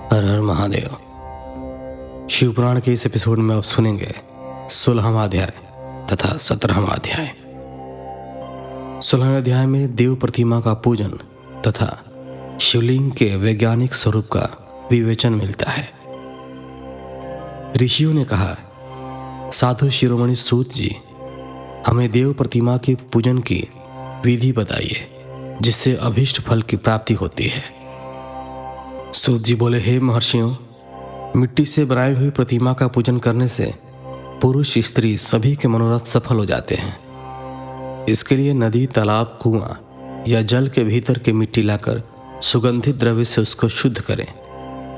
हर हर महादेव। शिवपुराण के इस एपिसोड में आप सुनेंगे 16वां अध्याय तथा 17वां अध्याय। 16वें अध्याय में देव प्रतिमा का पूजन तथा शिवलिंग के वैज्ञानिक स्वरूप का विवेचन मिलता है। ऋषियों ने कहा, साधु शिरोमणि सूत जी, हमें देव प्रतिमा के पूजन की विधि बताइए जिससे अभीष्ट फल की प्राप्ति होती है। सूत जी बोले, हे महर्षियों, मिट्टी से बनाई हुई प्रतिमा का पूजन करने से पुरुष स्त्री सभी के मनोरथ सफल हो जाते हैं। इसके लिए नदी, तालाब, कुआं या जल के भीतर की मिट्टी लाकर सुगंधित द्रव्य से उसको शुद्ध करें।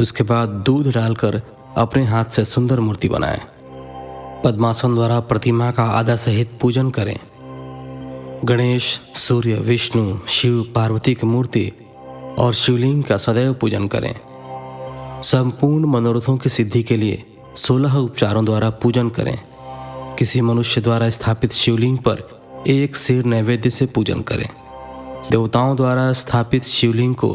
उसके बाद दूध डालकर अपने हाथ से सुंदर मूर्ति बनाएं। पद्मासन द्वारा प्रतिमा का आदर सहित पूजन करें। गणेश, सूर्य, विष्णु, शिव, पार्वती की मूर्ति और शिवलिंग का सदैव पूजन करें। संपूर्ण मनोरथों की सिद्धि के लिए 16 उपचारों द्वारा पूजन करें। किसी मनुष्य द्वारा स्थापित शिवलिंग पर एक सेर नैवेद्य से पूजन करें। देवताओं द्वारा स्थापित शिवलिंग को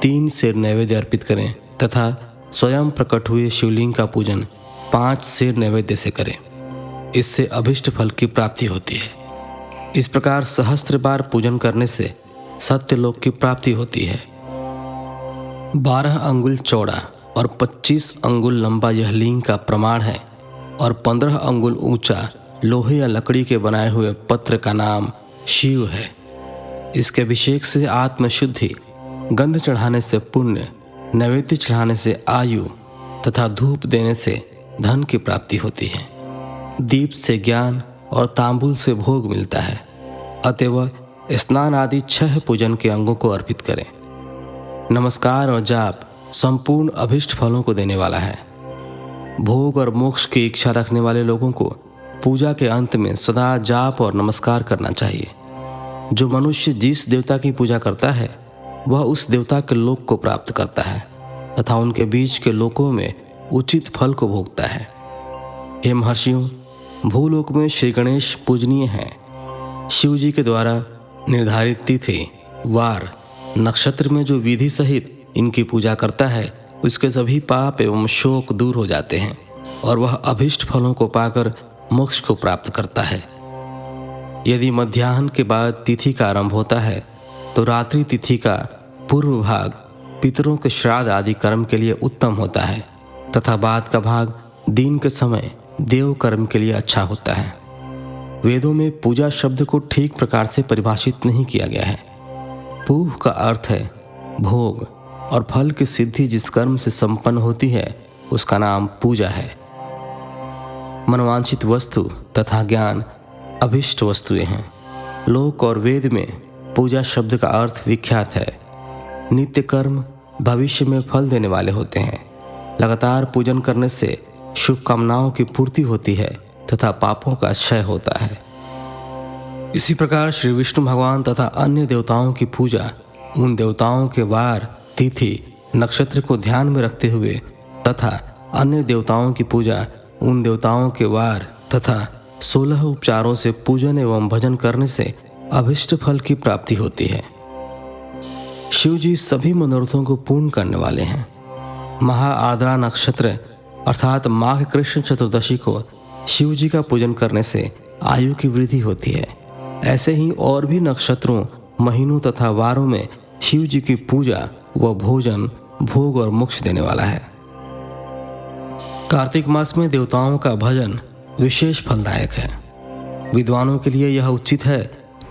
3 सेर नैवेद्य अर्पित करें तथा स्वयं प्रकट हुए शिवलिंग का पूजन 5 सेर नैवेद्य से करें। इससे अभिष्ट फल की प्राप्ति होती है। इस प्रकार सहस्त्र बार पूजन करने से सत्यलोक की प्राप्ति होती है। 12 अंगुल चौड़ा और 25 अंगुल लंबा यह लिंग का प्रमाण है और 15 अंगुल ऊंचा लोहे या लकड़ी के बनाए हुए पत्र का नाम शिव है। इसके अभिषेक से आत्मशुद्धि, गंध चढ़ाने से पुण्य, नैवेद्य चढ़ाने से आयु तथा धूप देने से धन की प्राप्ति होती है। दीप से ज्ञान और तांबुल से भोग मिलता है। अतएव स्नान आदि 6 पूजन के अंगों को अर्पित करें। नमस्कार और जाप संपूर्ण अभिष्ट फलों को देने वाला है। भोग और मोक्ष की इच्छा रखने वाले लोगों को पूजा के अंत में सदा जाप और नमस्कार करना चाहिए। जो मनुष्य जिस देवता की पूजा करता है वह उस देवता के लोक को प्राप्त करता है तथा उनके बीच के लोकों में उचित फल को भोगता है। हे महर्षियों, भूलोक में श्री गणेश पूजनीय हैं। शिव जी के द्वारा निर्धारित तिथि, वार, नक्षत्र में जो विधि सहित इनकी पूजा करता है उसके सभी पाप एवं शोक दूर हो जाते हैं और वह अभिष्ट फलों को पाकर मोक्ष को प्राप्त करता है। यदि मध्याह्न के बाद तिथि का आरंभ होता है तो रात्रि तिथि का पूर्व भाग पितरों के श्राद्ध आदि कर्म के लिए उत्तम होता है तथा बाद का भाग दिन के समय देव कर्म के लिए अच्छा होता है। वेदों में पूजा शब्द को ठीक प्रकार से परिभाषित नहीं किया गया है। पूह का अर्थ है भोग और फल की सिद्धि जिस कर्म से संपन्न होती है उसका नाम पूजा है। मनवांछित वस्तु तथा ज्ञान अभिष्ट वस्तुएं हैं। लोक और वेद में पूजा शब्द का अर्थ विख्यात है। नित्य कर्म भविष्य में फल देने वाले होते हैं। लगातार पूजन करने से शुभकामनाओं की पूर्ति होती है तथा पापों का क्षय होता है। इसी प्रकार श्री विष्णु भगवान तथा अन्य देवताओं की पूजा उन देवताओं के वार, तिथि, नक्षत्र को ध्यान में रखते हुए तथा अन्य देवताओं की पूजा उन देवताओं के वार तथा 16 उपचारों से पूजन एवं भजन करने से अभिष्ट फल की प्राप्ति होती है। शिव जी सभी मनोरथों को पूर्ण करने वाले हैं। महाआद्रा नक्षत्र अर्थात माघ कृष्ण चतुर्दशी को शिव जी का पूजन करने से आयु की वृद्धि होती है। ऐसे ही और भी नक्षत्रों, महीनों तथा वारों में शिव जी की पूजा व भोजन, भोग और मोक्ष देने वाला है। कार्तिक मास में देवताओं का भजन विशेष फलदायक है। विद्वानों के लिए यह उचित है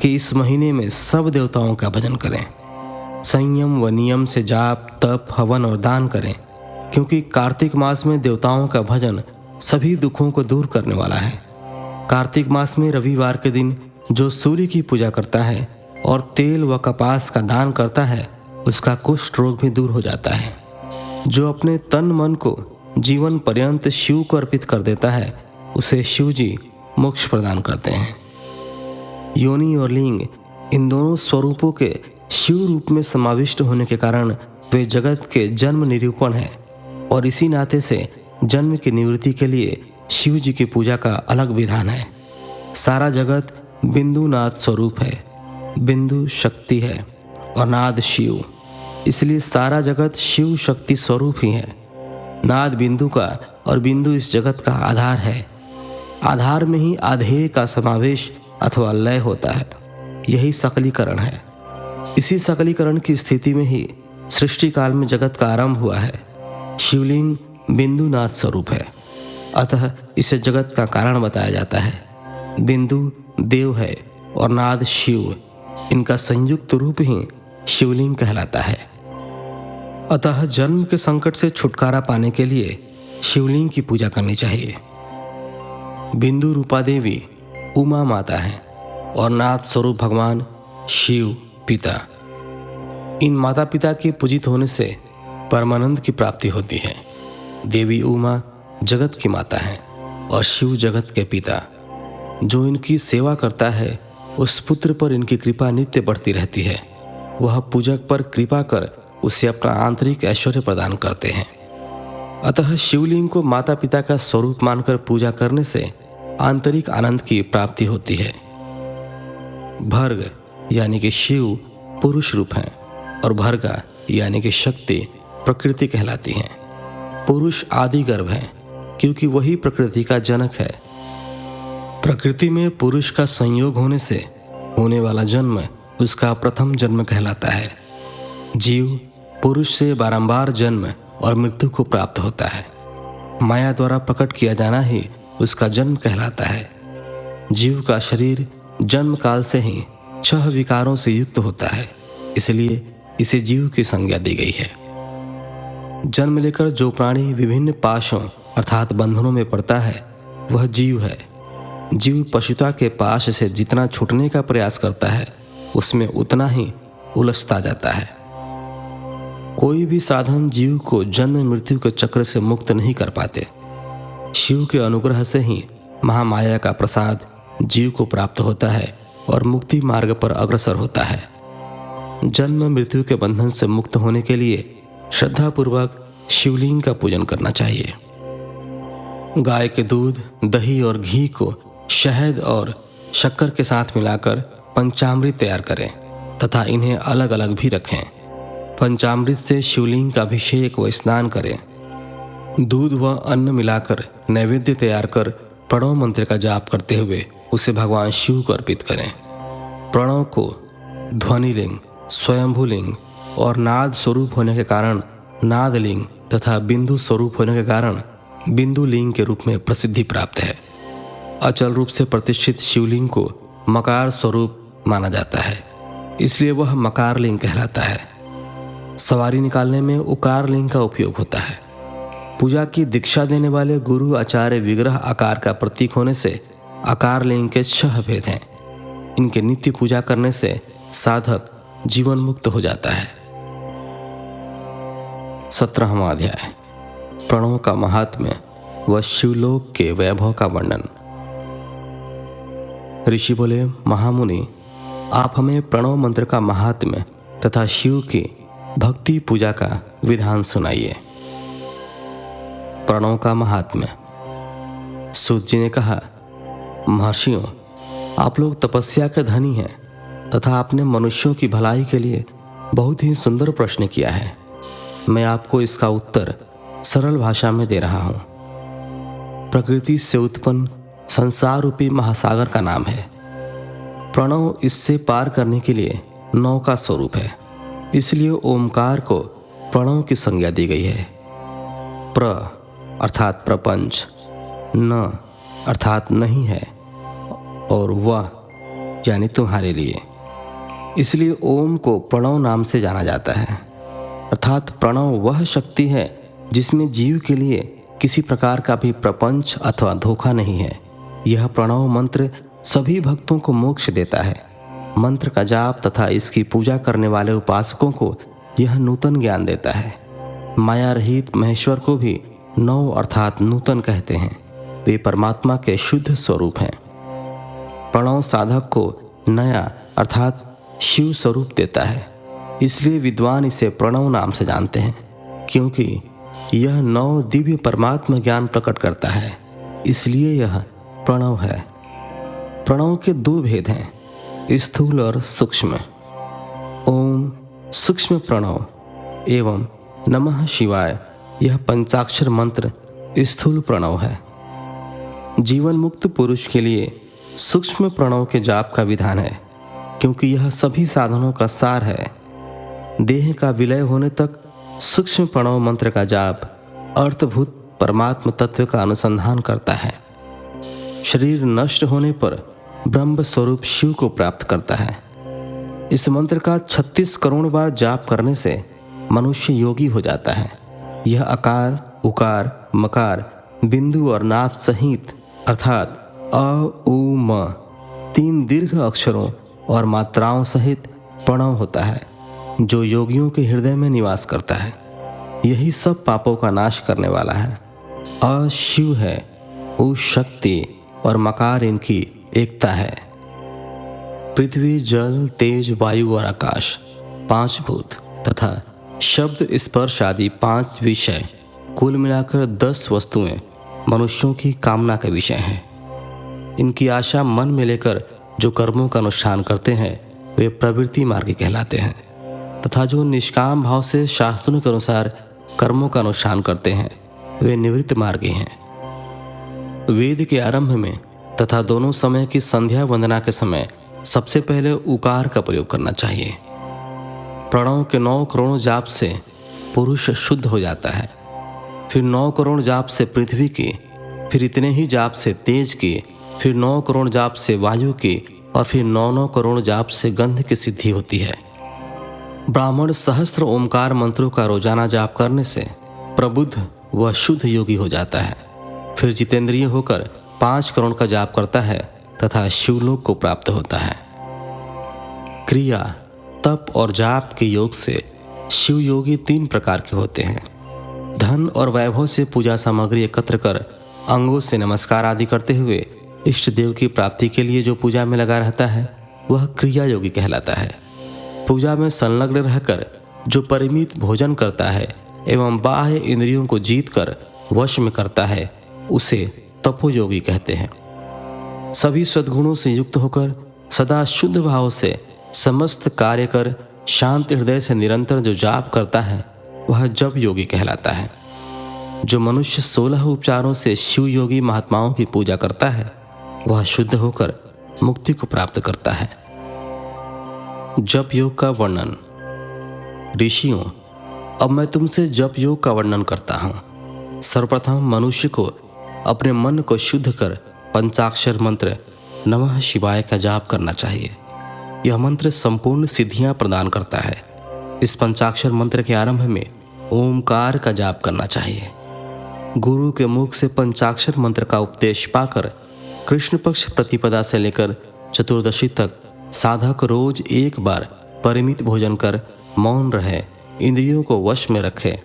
कि इस महीने में सब देवताओं का भजन करें। संयम व नियम से जाप, तप, हवन और दान करें, क्योंकि कार्तिक मास में देवताओं का भजन सभी दुखों को दूर करने वाला है। कार्तिक मास में रविवार के दिन जो सूर्य की पूजा करता है और तेल व कपास का दान करता है उसका कुष्ठ रोग भी दूर हो जाता है। जो अपने तन मन को जीवन पर्यंत शिव को अर्पित कर देता है उसे शिव जी मोक्ष प्रदान करते हैं। योनि और लिंग इन दोनों स्वरूपों के शिव रूप में समाविष्ट होने के कारण वे जगत के जन्म निरूपण हैं और इसी नाते से जन्म की निवृत्ति के लिए शिव जी की पूजा का अलग विधान है। सारा जगत बिंदु नाद स्वरूप है। बिंदु शक्ति है और नाद शिव। इसलिए सारा जगत शिव शक्ति स्वरूप ही है। नाद बिंदु का और बिंदु इस जगत का आधार है। आधार में ही आधेय का समावेश अथवा लय होता है। यही सकलीकरण है। इसी सकलीकरण की स्थिति में ही सृष्टि काल में जगत का आरंभ हुआ है। शिवलिंग बिंदु नाद स्वरूप है, अतः इसे जगत का कारण बताया जाता है। बिंदु देव है और नाद शिव, इनका संयुक्त रूप ही शिवलिंग कहलाता है। अतः जन्म के संकट से छुटकारा पाने के लिए शिवलिंग की पूजा करनी चाहिए। बिंदु रूपा देवी उमा माता है और नाद स्वरूप भगवान शिव पिता। इन माता पिता के पूजित होने से परमानंद की प्राप्ति होती है। देवी उमा जगत की माता है और शिव जगत के पिता। जो इनकी सेवा करता है उस पुत्र पर इनकी कृपा नित्य बढ़ती रहती है। वह पूजक पर कृपा कर उसे अपना आंतरिक ऐश्वर्य प्रदान करते हैं। अतः शिवलिंग को माता पिता का स्वरूप मानकर पूजा करने से आंतरिक आनंद की प्राप्ति होती है। भर्ग यानी कि शिव पुरुष रूप हैं और भर्गा यानी कि शक्ति प्रकृति कहलाती हैं। पुरुष आदि गर्भ है क्योंकि वही प्रकृति का जनक है। प्रकृति में पुरुष का संयोग होने से होने वाला जन्म उसका प्रथम जन्म कहलाता है। जीव पुरुष से बारंबार जन्म और मृत्यु को प्राप्त होता है। माया द्वारा प्रकट किया जाना ही उसका जन्म कहलाता है। जीव का शरीर जन्म काल से ही 6 विकारों से युक्त होता है, इसलिए इसे जीव की संज्ञा दी गई है। जन्म लेकर जो प्राणी विभिन्न पाशों अर्थात बंधनों में पड़ता है वह जीव है। जीव पशुता के पाश से जितना छूटने का प्रयास करता है उसमें उतना ही उलझता जाता है। कोई भी साधन जीव को जन्म मृत्यु के चक्र से मुक्त नहीं कर पाते। शिव के अनुग्रह से ही महामाया का प्रसाद जीव को प्राप्त होता है और मुक्ति मार्ग पर अग्रसर होता है। जन्म मृत्यु के बंधन से मुक्त होने के लिए श्रद्धापूर्वक शिवलिंग का पूजन करना चाहिए। गाय के दूध, दही और घी को शहद और शक्कर के साथ मिलाकर पंचामृत तैयार करें तथा इन्हें अलग अलग भी रखें। पंचामृत से शिवलिंग का अभिषेक व स्नान करें। दूध व अन्न मिलाकर नैवेद्य तैयार कर प्रणव मंत्र का जाप करते हुए उसे भगवान शिव को अर्पित करें। प्रणव को ध्वनिलिंग, स्वयंभूलिंग और नाद स्वरूप होने के कारण नादलिंग तथा बिंदु स्वरूप होने के कारण बिंदुलिंग के रूप में प्रसिद्धि प्राप्त है। अचल रूप से प्रतिष्ठित शिवलिंग को मकार स्वरूप माना जाता है, इसलिए वह मकारलिंग कहलाता है। सवारी निकालने में उकार लिंग का उपयोग होता है। पूजा की दीक्षा देने वाले गुरु आचार्य विग्रह आकार का प्रतीक होने से आकार लिंग के 6 भेद हैं। इनके नित्य पूजा करने से साधक जीवन मुक्त हो जाता है। 17वां अध्याय प्रणव का महात्म्य व शिवलोक के वैभव का वर्णन। ऋषि बोले, महामुनि, आप हमें प्रणव मंत्र का महात्म्य तथा शिव की भक्ति पूजा का विधान सुनाइए। प्रणव का महात्म्य। सूत जी ने कहा, महर्षियों, आप लोग तपस्या के धनी हैं तथा आपने मनुष्यों की भलाई के लिए बहुत ही सुंदर प्रश्न किया है। मैं आपको इसका उत्तर सरल भाषा में दे रहा हूँ। प्रकृति से उत्पन्न संसार रूपी महासागर का नाम है। प्रणव इससे पार करने के लिए नौ का स्वरूप है, इसलिए ओमकार को प्रणव की संज्ञा दी गई है। प्र अर्थात प्रपंच, न अर्थात नहीं है और वह यानी तुम्हारे लिए, इसलिए ओम को प्रणव नाम से जाना जाता है। अर्थात प्रणव वह शक्ति है जिसमें जीव के लिए किसी प्रकार का भी प्रपंच अथवा धोखा नहीं है। यह प्रणव मंत्र सभी भक्तों को मोक्ष देता है। मंत्र का जाप तथा इसकी पूजा करने वाले उपासकों को यह नूतन ज्ञान देता है। माया रहित महेश्वर को भी नव अर्थात नूतन कहते हैं। वे परमात्मा के शुद्ध स्वरूप हैं। प्रणव साधक को नया अर्थात शिव स्वरूप देता है, इसलिए विद्वान इसे प्रणव नाम से जानते हैं, क्योंकि यह नौ दिव्य परमात्मा ज्ञान प्रकट करता है, इसलिए यह प्रणव है। प्रणव के 2 भेद हैं, स्थूल और सूक्ष्म। ओम सूक्ष्म प्रणव एवं नमः शिवाय यह पंचाक्षर मंत्र स्थूल प्रणव है। जीवन मुक्त पुरुष के लिए सूक्ष्म प्रणव के जाप का विधान है, क्योंकि यह सभी साधनों का सार है। देह का विलय होने तक सूक्ष्म प्रणव मंत्र का जाप अर्थभूत परमात्म तत्व का अनुसंधान करता है। शरीर नष्ट होने पर ब्रह्म स्वरूप शिव को प्राप्त करता है। इस मंत्र का 36 करोड़ बार जाप करने से मनुष्य योगी हो जाता है। यह अकार, उकार, मकार, बिंदु और नाद सहित अर्थात अ, उ, म 3 दीर्घ अक्षरों और मात्राओं सहित प्रणव होता है, जो योगियों के हृदय में निवास करता है। यही सब पापों का नाश करने वाला है। अ शिव है, उ शक्ति और मकार इनकी एकता है। पृथ्वी, जल, तेज, वायु और आकाश 5 भूत तथा शब्द, स्पर्श आदि 5 विषय, कुल मिलाकर 10 वस्तुएं मनुष्यों की कामना के विषय हैं। इनकी आशा मन में लेकर जो कर्मों का अनुष्ठान करते हैं वे प्रवृत्ति मार्गी कहलाते हैं, तथा जो निष्काम भाव से शास्त्रों के अनुसार कर्मों का अनुष्ठान करते हैं वे निवृत्त मार्गी हैं। वेद के आरंभ में तथा दोनों समय की संध्या वंदना के समय सबसे पहले उकार का प्रयोग करना चाहिए। प्रणव के 9 करोड़ जाप से पुरुष शुद्ध हो जाता है, फिर 9 करोड़ जाप से पृथ्वी की, फिर इतने ही जाप से तेज की, फिर 9 करोड़ जाप से वायु की और फिर 9 करोड़ जाप से गंध की सिद्धि होती है। ब्राह्मण सहस्त्र ओमकार मंत्रों का रोजाना जाप करने से प्रबुद्ध व शुद्ध योगी हो जाता है। फिर जितेंद्रिय होकर 5 करोड़ का जाप करता है तथा शिवलोक को प्राप्त होता है। क्रिया, तप और जाप के योग से शिव योगी 3 प्रकार के होते हैं। धन और वैभव से पूजा सामग्री एकत्र कर अंगों से नमस्कार आदि करते हुए इष्ट देव की प्राप्ति के लिए जो पूजा में लगा रहता है वह क्रिया योगी कहलाता है। पूजा में संलग्न रहकर जो परिमित भोजन करता है एवं बाह्य इंद्रियों को जीत कर वश में करता है उसे तपोयोगी कहते हैं। सभी सद्गुणों से युक्त होकर सदा शुद्ध भाव से समस्त कार्य कर शांत हृदय से निरंतर जो जाप करता है वह जप योगी कहलाता है। जो मनुष्य 16 उपचारों से शिव योगी महात्माओं की पूजा करता है वह शुद्ध होकर मुक्ति को प्राप्त करता है। जप योग का वर्णन। ऋषियों, अब मैं तुमसे जप योग का वर्णन करता हूँ। सर्वप्रथम मनुष्य को अपने मन को शुद्ध कर पंचाक्षर मंत्र नमः शिवाय का जाप करना चाहिए। यह मंत्र संपूर्ण सिद्धियां प्रदान करता है। इस पंचाक्षर मंत्र के आरंभ में ओमकार का जाप करना चाहिए। गुरु के मुख से पंचाक्षर मंत्र का उपदेश पाकर कृष्ण पक्ष प्रतिपदा से लेकर चतुर्दशी तक साधक रोज एक बार परिमित भोजन कर मौन रहे, इंद्रियों को वश में रखे,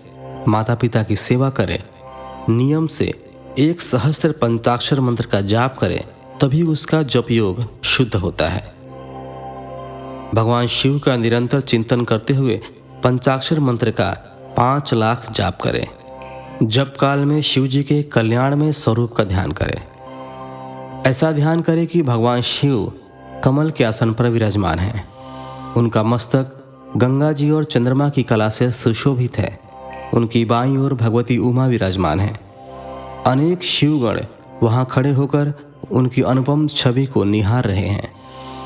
माता पिता की सेवा करे, नियम से 1 सहस्त्र पंचाक्षर मंत्र का जाप करे, तभी उसका जप योग शुद्ध होता है। भगवान शिव का निरंतर चिंतन करते हुए पंचाक्षर मंत्र का 5 लाख जाप करें। जप काल में शिव जी के कल्याण में स्वरूप का ध्यान करें। ऐसा ध्यान करें कि भगवान शिव कमल के आसन पर विराजमान हैं। उनका मस्तक गंगा जी और चंद्रमा की कला से सुशोभित है। उनकी बाईं ओर भगवती उमा विराजमान है। अनेक शिवगण वहां खड़े होकर उनकी अनुपम छवि को निहार रहे हैं।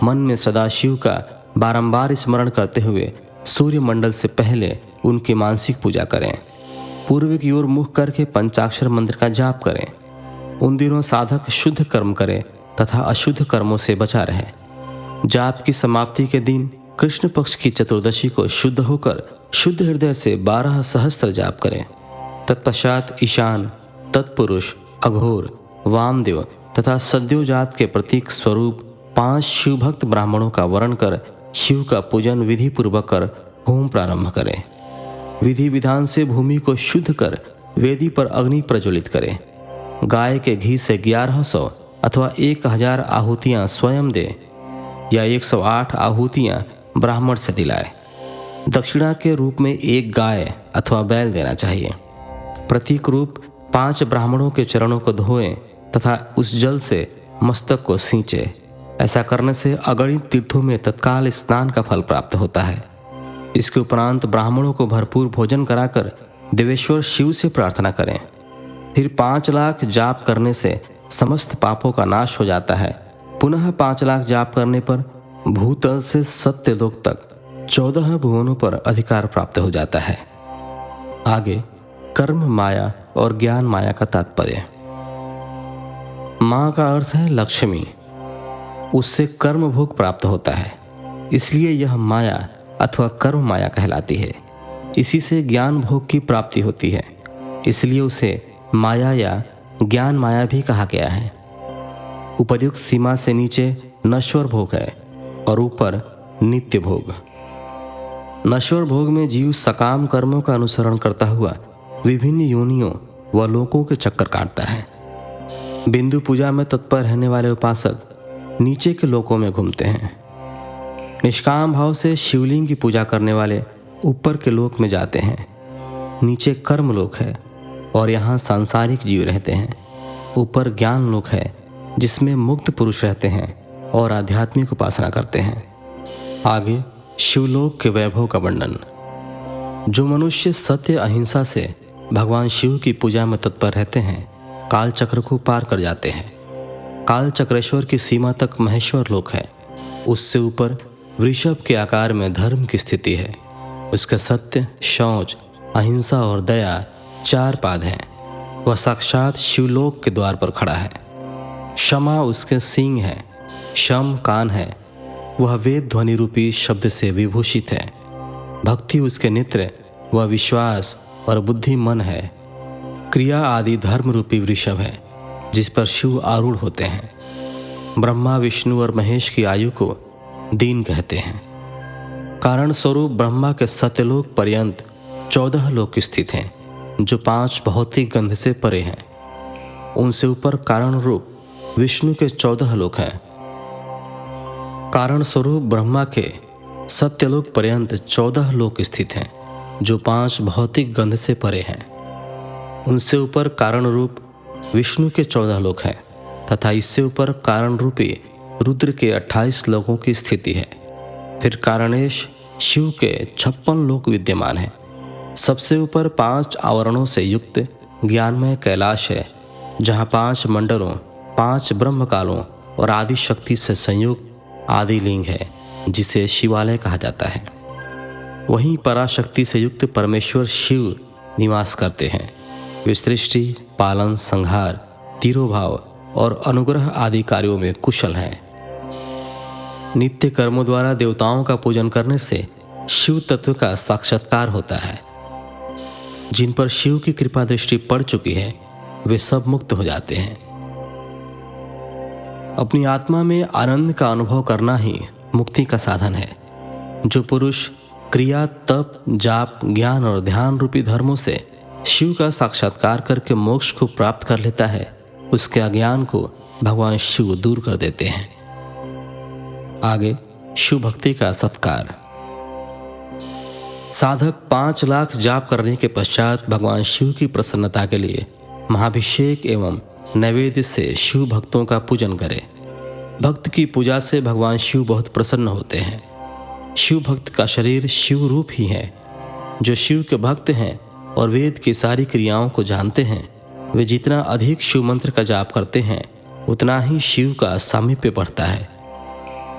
मन में सदाशिव का बारंबार स्मरण करते हुए सूर्य मंडल से पहले उनकी मानसिक पूजा करें। पूर्व की ओर मुख करके पंचाक्षर मंत्र का जाप करें। उन दिनों साधक शुद्ध कर्म करे तथा अशुद्ध कर्मों से बचा रहे। जाप की समाप्ति के दिन कृष्ण पक्ष की चतुर्दशी को शुद्ध होकर शुद्ध हृदय से 12 सहस्त्र जाप करें। तत्पश्चात ईशान, तत्पुरुष, अघोर, वामदेव तथा सद्योजात के प्रतीक स्वरूप 5 शिवभक्त ब्राह्मणों का वर्ण कर शिव का पूजन विधि पूर्वक कर होम प्रारंभ करें। विधि विधान से भूमि को शुद्ध कर वेदी पर अग्नि प्रज्वलित करें। गाय के घी से 1100 अथवा 1000 आहुतियाँ स्वयं दे या 108 आहुतियाँ ब्राह्मण से दिलाए। दक्षिणा के रूप में 1 गाय अथवा बैल देना चाहिए। प्रतीक रूप 5 ब्राह्मणों के चरणों को धोएं तथा उस जल से मस्तक को सींचे। ऐसा करने से अगणित तीर्थों में तत्काल स्नान का फल प्राप्त होता है। इसके उपरांत ब्राह्मणों को भरपूर भोजन कराकर देवेश्वर शिव से प्रार्थना करें। फिर 5 लाख जाप करने से समस्त पापों का नाश हो जाता है। पुनः 5 लाख जाप करने पर भूतल से सत्यलोक तक 14 भुवनों पर अधिकार प्राप्त हो जाता है। आगे कर्म माया और ज्ञान माया का तात्पर्य। माँ का अर्थ है लक्ष्मी, उससे कर्म भोग प्राप्त होता है, इसलिए यह माया अथवा कर्म माया कहलाती है। इसी से ज्ञान भोग की प्राप्ति होती है, इसलिए उसे माया या ज्ञान माया भी कहा गया है। उपर्युक्त सीमा से नीचे नश्वर भोग है और ऊपर नित्य भोग। नश्वर भोग में जीव सकाम कर्मों का अनुसरण करता हुआ विभिन्न योनियों व लोकों के चक्कर काटता है। बिंदु पूजा में तत्पर रहने वाले उपासक नीचे के लोकों में घूमते हैं। निष्काम भाव से शिवलिंग की पूजा करने वाले ऊपर के लोक में जाते हैं। नीचे कर्म लोक है और यहाँ सांसारिक जीव रहते हैं। ऊपर ज्ञान लोक है जिसमें मुक्त पुरुष रहते हैं और आध्यात्मिक उपासना करते हैं। आगे शिवलोक के वैभव का वर्णन। जो मनुष्य सत्य अहिंसा से भगवान शिव की पूजा में तत्पर रहते हैं, काल चक्र को पार कर जाते हैं। काल चक्रेश्वर की सीमा तक महेश्वर लोक है। उससे ऊपर वृषभ के आकार में धर्म की स्थिति है। उसके सत्य, शौच, अहिंसा और दया 4 पाद हैं। वह साक्षात शिवलोक के द्वार पर खड़ा है। क्षमा उसके सींग है, शम कान है, वह वेद ध्वनि रूपी शब्द से विभूषित है। भक्ति उसके नेत्र, वह विश्वास और बुद्धि मन है। क्रिया आदि धर्म रूपी वृषभ है जिस पर शिव आरूढ़ होते हैं। ब्रह्मा, विष्णु और महेश की आयु को दीन कहते हैं। कारण स्वरूप ब्रह्मा के सत्यलोक पर्यंत 14 लोक स्थित हैं जो 5 भौतिक गंध से परे हैं। उनसे ऊपर कारण रूप विष्णु के 14 लोक हैं। कारण स्वरूप ब्रह्मा के सत्यलोक पर्यंत 14 लोक स्थित हैं जो 5 भौतिक गंध से परे हैं। उनसे ऊपर कारण रूप विष्णु के 14 लोक हैं तथा इससे ऊपर कारण रूपी रुद्र के 28 लोकों की स्थिति है। फिर कारणेश शिव के 56 लोक विद्यमान हैं। सबसे ऊपर 5 आवरणों से युक्त ज्ञानमय कैलाश है जहाँ 5 मंडलों, 5 ब्रह्मकालों और आदि शक्ति से संयुक्त आदि लिंग है जिसे शिवालय कहा जाता है। वहीं पराशक्ति से युक्त परमेश्वर शिव निवास करते हैं। वे सृष्टि, पालन, संहार, तिरोभाव और अनुग्रह आदि कार्यों में कुशल हैं। नित्य कर्मों द्वारा देवताओं का पूजन करने से शिव तत्व का साक्षात्कार होता है। जिन पर शिव की कृपा दृष्टि पड़ चुकी है वे सब मुक्त हो जाते हैं। अपनी आत्मा में आनंद का अनुभव करना ही मुक्ति का साधन है। जो पुरुष क्रिया, तप, जाप, ज्ञान और ध्यान रूपी धर्मों से शिव का साक्षात्कार करके मोक्ष को प्राप्त कर लेता है, उसके अज्ञान को भगवान शिव दूर कर देते हैं। आगे शिव भक्ति का सत्कार। साधक 5 लाख जाप करने के पश्चात भगवान शिव की प्रसन्नता के लिए महाभिषेक एवं नैवेद्य से शिव भक्तों का पूजन करे। भक्त की पूजा से भगवान शिव बहुत प्रसन्न होते हैं। शिव भक्त का शरीर शिव रूप ही है। जो शिव के भक्त हैं और वेद की सारी क्रियाओं को जानते हैं, वे जितना अधिक शिव मंत्र का जाप करते हैं उतना ही शिव का सामीप्य बढ़ता है।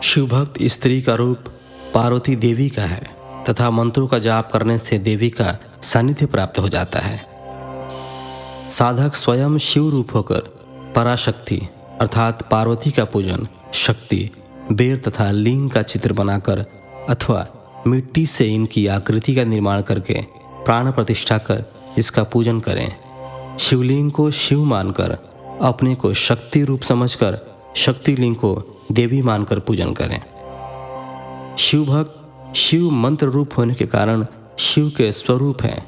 शिव भक्त स्त्री का रूप पार्वती देवी का है तथा मंत्रों का जाप करने से देवी का सानिध्य प्राप्त हो जाता है। साधक स्वयं शिव रूप होकर पराशक्ति अर्थात पार्वती का पूजन शक्ति, बेर तथा लिंग का चित्र बनाकर अथवा मिट्टी से इनकी आकृति का निर्माण करके प्राण प्रतिष्ठा कर इसका पूजन करें। शिवलिंग को शिव मानकर अपने को शक्ति रूप समझकर शक्तिलिंग को देवी मानकर पूजन करें। शिव भक्त शिव मंत्र रूप होने के कारण शिव के स्वरूप हैं।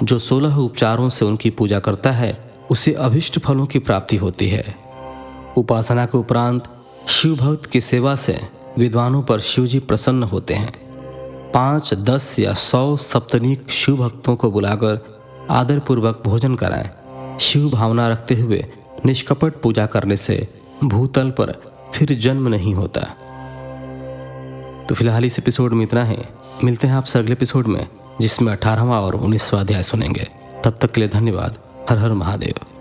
जो 16 उपचारों से उनकी पूजा करता है उसे अभिष्ट फलों की प्राप्ति होती है। उपासना के उपरांत शिव भक्त की सेवा से विद्वानों पर शिवजी प्रसन्न होते हैं। 5, 10 या 100 सप्तनीक शिव भक्तों को बुलाकर आदरपूर्वक भोजन कराएं। शिव भावना रखते हुए निष्कपट पूजा करने से भूतल पर फिर जन्म नहीं होता। तो फिलहाल इस एपिसोड में इतना है। मिलते हैं आपसे अगले एपिसोड में, जिसमें 18वां और 19वां अध्याय सुनेंगे। तब तक के लिए धन्यवाद। हर हर महादेव।